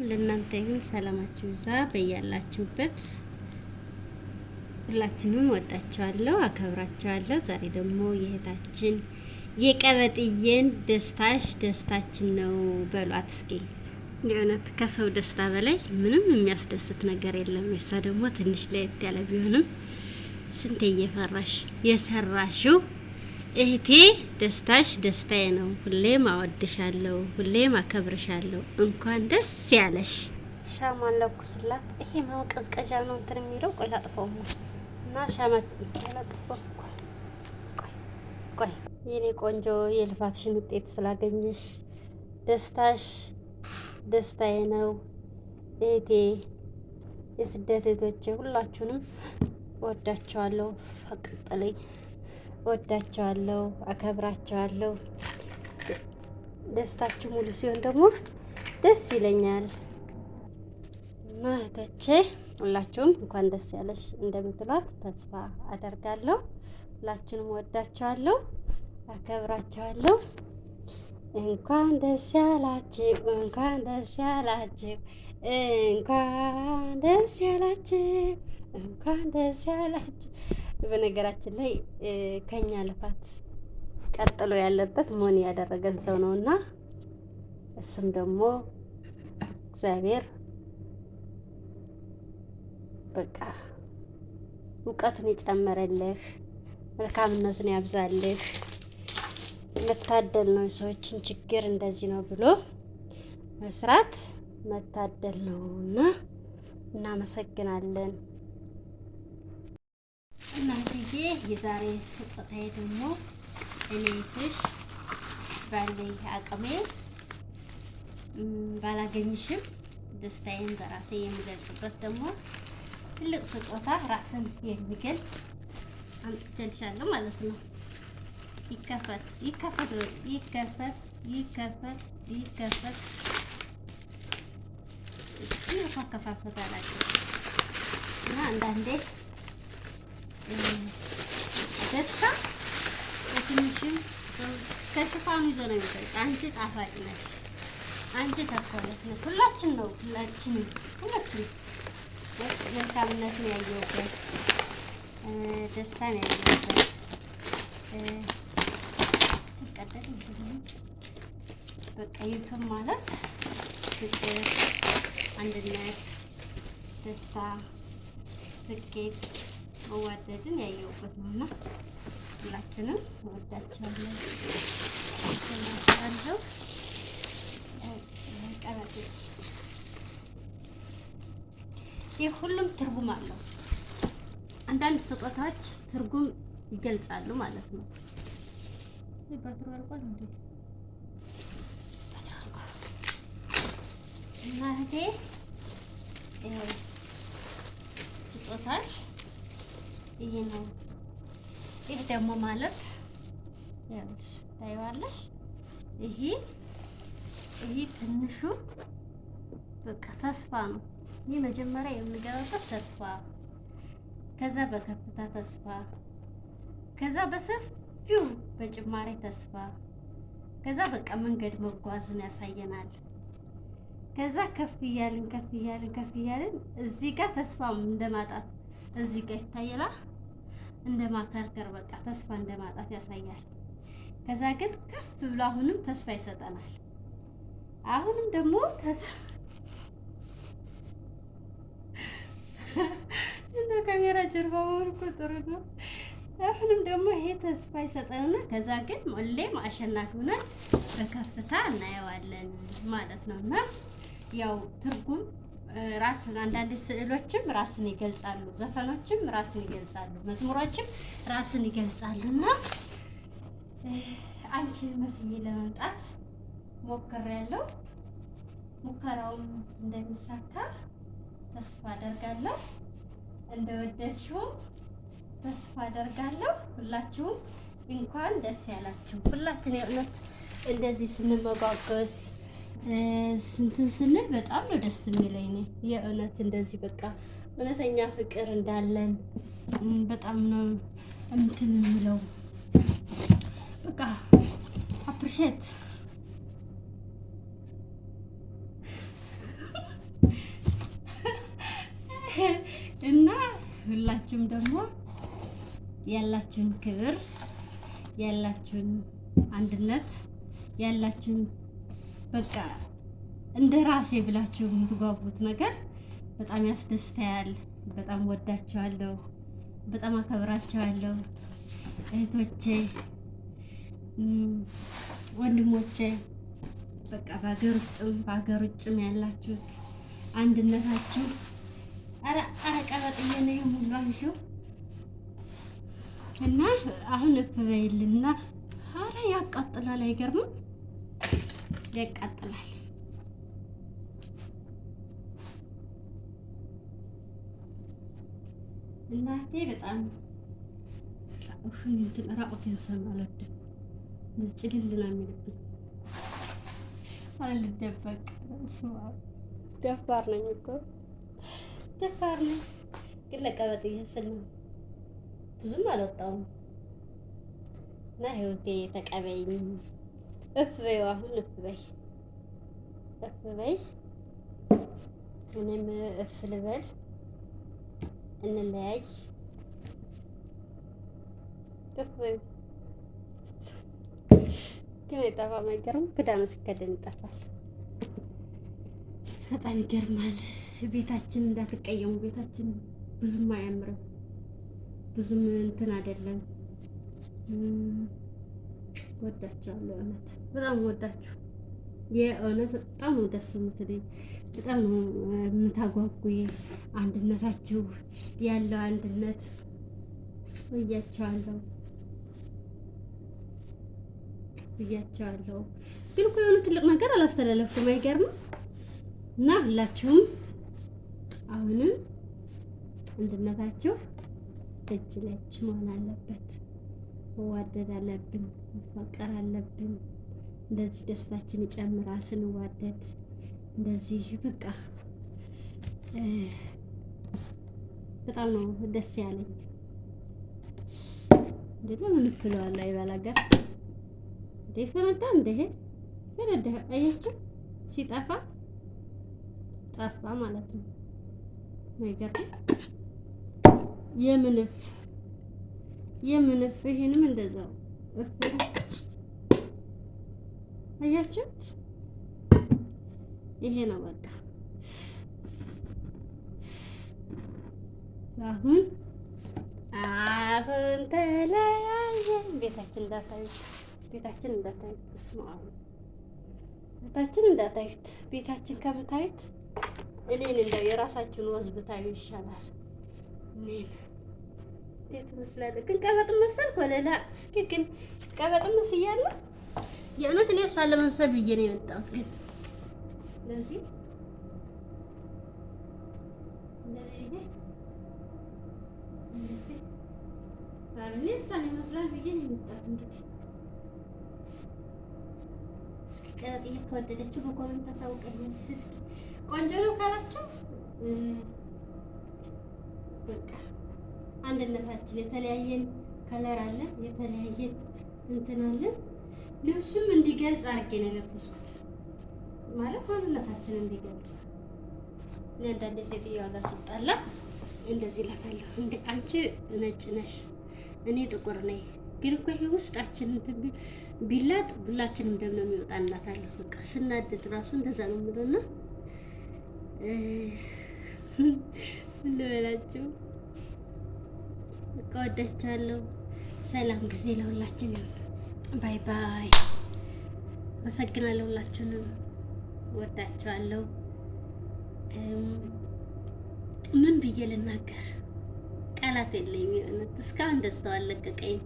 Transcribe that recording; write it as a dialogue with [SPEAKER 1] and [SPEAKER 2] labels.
[SPEAKER 1] ለእናንተ ይሁን። ሰላማችሁ ይብዛ በያላችሁበት። ሁላችሁንም ወዳችኋለሁ፣ አከብራችኋለሁ። ዛሬ ደግሞ የእህታችን የቀበጥዬን ደስታችን ነው በሏት እስኪ። የእውነት ከሰው ደስታ በላይ ምንም የሚያስደስት ነገር የለም። እሷ ደግሞ ትንሽ ለየት ያለ ቢሆንም ስንቴ እየፈራሽ የሰራሽው እህቴ ደስታሽ ደስታዬ ነው። ሁሌም አወድሻለሁ፣ ሁሌም አከብርሻለሁ። እንኳን ደስ ያለሽ። ሻማን ለኩስላት። ይሄ ማቀዝቀዣ ነው እንትን የሚለው። ቆይ ላጥፋው እና ሻማ ያላጥፋው። ቆይ የኔ ቆንጆ የልፋትሽን ውጤት ስላገኘሽ ደስታሽ ደስታዬ ነው እህቴ። የስደት እህቶቼ ሁላችሁንም ወዳቸዋለሁ። ፈቅጠለኝ ወዳቸዋለሁ፣ አከብራቸዋለሁ። ደስታችሁ ሙሉ ሲሆን ደግሞ ደስ ይለኛል እና እህቶቼ ሁላችሁም እንኳን ደስ ያለሽ እንደምትሏት ተስፋ አደርጋለሁ። ሁላችሁንም ወዳቸዋለሁ፣ አከብራቸዋለሁ። እንኳን ደስ ያላችሁ፣ እንኳን ደስ ያላችሁ፣ እንኳን ደስ ያላችሁ፣ እንኳን ደስ ያላችሁ። በነገራችን ላይ ከኛ ልፋት ቀጥሎ ያለበት ሞኒ ያደረገን ሰው ነውና እሱም ደግሞ እግዚአብሔር በቃ እውቀቱን ይጨመረልህ፣ መልካምነቱን ያብዛልህ። መታደል ነው። የሰዎችን ችግር እንደዚህ ነው ብሎ መስራት መታደል ነውና እናመሰግናለን። እናንተዬ የዛሬ ስጦታዬ ደግሞ እኔ እህትሽ ባለኝ አቅሜ ባላገኝሽም ደስታዬን በራሴ የሚገልጽበት ደግሞ ትልቅ ስጦታ ራስን የሚገልጽ አምጥቼልሻለሁ ማለት ነው። ይከፈት ይከፈት ይከፈት ይከፈት ይከፈት። ይሄ ከፋፈታ አላችሁ እና አንዳንዴ ደስታ በትንሽም ከሽፋኑ ይዞ ነው የሚሰጥ። አንቺ ጣፋጭ ነሽ፣ አንቺ ተኮለት ነሽ። ሁላችን ነው ሁላችንም መልካምነትን ያየሁበት ደስታን ያየሁበት ይቀደል በቃ ዩቱብ ማለት ፍቅር፣ አንድነት፣ ደስታ፣ ስኬት፣ መዋደድን ያየሁበት ነውና ሁላችንም ወዳችኋለሁ። ይህ ሁሉም ትርጉም አለው። አንዳንድ ስጦታዎች ትርጉም ይገልጻሉ ማለት ነው። እና እህቴ ስጦታሽ ይሄ ነው። ይሄ ደግሞ ማለት ያውልሽ ታይዋለሽ። ይሄ ትንሹ በቃ ተስፋ ነው። ይሄ መጀመሪያ የሚገባበት ተስፋ፣ ከዛ በከፍታ ተስፋ፣ ከዛ በሰፊው በጭማሬ ተስፋ፣ ከዛ በቃ መንገድ መጓዝን ያሳየናል። ከዛ ከፍ እያልን እዚህ ጋር ተስፋ እንደማጣት እዚህ ጋር ይታየላ እንደ ማከርከር በቃ ተስፋ እንደማጣት ያሳያል። ከዛ ግን ከፍ ብሎ አሁንም ተስፋ ይሰጠናል። አሁንም ደግሞ ተስፋ እና ካሜራ ጀርባ ወርቆ ጥሩ ነው። አሁንም ደግሞ ይሄ ተስፋ ይሰጠንና ከዛ ግን ሁሌም አሸናፊ ሆነን በከፍታ እናየዋለን ማለት ነውና ያው ትርጉም ራስን አንዳንድ ስዕሎችም ራስን ይገልጻሉ፣ ዘፈኖችም ራስን ይገልጻሉ፣ መዝሙሮችም ራስን ይገልጻሉና አንቺን መስዬ ለመምጣት ሞክሬያለሁ። ሙከራውም እንደሚሳካ ተስፋ አደርጋለሁ። እንደወደድሽው ተስፋ አደርጋለሁ። ሁላችሁም እንኳን ደስ ያላችሁ። ሁላችን የእውነት እንደዚህ ስንመጓገስ ስንትን ስንል በጣም ነው ደስ የሚለኝ። የእውነት እንደዚህ በቃ እውነተኛ ፍቅር እንዳለን በጣም ነው እንትን የሚለው በቃ አፕሪሼት እና ሁላችሁም ደግሞ ያላችሁን ክብር፣ ያላችሁን አንድነት፣ ያላችሁን በቃ እንደ ራሴ ብላችሁ የምትጓጉት ነገር በጣም ያስደስታል። በጣም ወዳችኋለሁ፣ በጣም አከብራችኋለሁ እህቶቼ፣ ወንድሞቼ በቃ በሀገር ውስጥም በሀገር ውጭም ያላችሁት አንድነታችሁ አረ ቀበጥዬ ነው ሁሉ አንሺው እና አሁን እፍ በይልና አረ ያቃጥላል። አይገርምም? ያቃጥላል። እናቴ በጣም እንትን ራቆት ያሰማል። ጭልል ነው የሚልብኝ። አልደበቅ ደፋር ነኝ እኮ ደፋር ነኝ። ግን ለቀበጥ ይስል ነው ብዙም አልወጣውም እና ህይወቴ ተቀበይኝ። እፍ በይው አሁን እፍ በይ እፍ በይ። እኔም እፍ ልበል እንለያይ። እፍ በይው ግን አይጠፋም። አይገርም? ክዳኑ ሲከደን ይጠፋል። በጣም ይገርማል። ቤታችን እንዳትቀየሙ። ቤታችን ብዙም አያምርም፣ ብዙም እንትን አይደለም። ወዳችኋለሁ። እውነት በጣም ወዳችሁ። የእውነት በጣም ነው ደስ የምትለኝ። በጣም ነው የምታጓጉኝ። አንድነታችሁ ያለው አንድነት ብያቸዋለሁ ብያቸዋለሁ። ግን እኮ የሆነ ትልቅ ነገር አላስተላለፍኩም። አይገርምም? እና ሁላችሁም አሁንም አንድነታችሁ እጅ ለእጅ መሆን አለበት። መዋደድ አለብን፣ መፋቀር አለብን። እንደዚህ ደስታችን ይጨምራል ስንዋደድ። እንደዚህ በቃ በጣም ነው ደስ ያለኝ። እንደዛ ምን ፍለዋል አይባላገር ፈነዳ እንደ ፈነዳ። አያችሁ ሲጠፋ ጠፋ ማለት ነው። አይገርም? የምንፍ ይሄንም እንደዛው እፍ አያችሁት? ይሄ ነው በቃ። አሁን ተለያየን። ቤታችን እንዳታዩት፣ ቤታችን እንዳታዩት። እስማ አሁን ቤታችን እንዳታዩት። ቤታችን ከምታዩት እኔን እንደው የራሳችሁን ወዝ ብታዩ ይሻላል። እኔን እንዴት መስላለህ? ግን ቀበጥ መሰልክ ወለላ? እስኪ ግን ቀበጥ መስያለሁ። የእውነት እኔ እሷን ለመምሰል ብዬ ነው የመጣሁት። ግን ለዚህ እኔ እሷን ይመስላል ብዬ ነው የመጣሁት። እንግዲህ እስኪ ቀበጥ ከወደደችው በኮሜንት ታሳውቀኛለች። እስኪ ቆንጆ ነው ካላችሁ በቃ አንድነታችን የተለያየን ከለር አለ፣ የተለያየን እንትን አለ። ልብሱም እንዲገልጽ አድርጌ ነው የለበስኩት፣ ማለት አንድነታችን እንዲገልጽ። እኔ አንዳንዴ ሴትዮዋ ጋር ስጣላ እንደዚህ እላታለሁ፣ እንደ አንቺ ነጭ ነሽ እኔ ጥቁር ነኝ፣ ግን እኮ ይሄ ውስጣችን እንትን ቢላጥ ሁላችንም ደም ነው የሚወጣ እንላታለሁ። በቃ ስናደድ ራሱ እንደዛ ነው የምለውና እንደበላችሁ በቃ ወዳችኋለሁ። ሰላም ጊዜ ለሁላችን ይሁን። ባይ ባይ። አመሰግናለሁ። ሁላችሁንም ወዳችኋለሁ። ምን ብዬ ልናገር? ቃላት የለኝም። እስካሁን ደስታው አለቀቀኝ።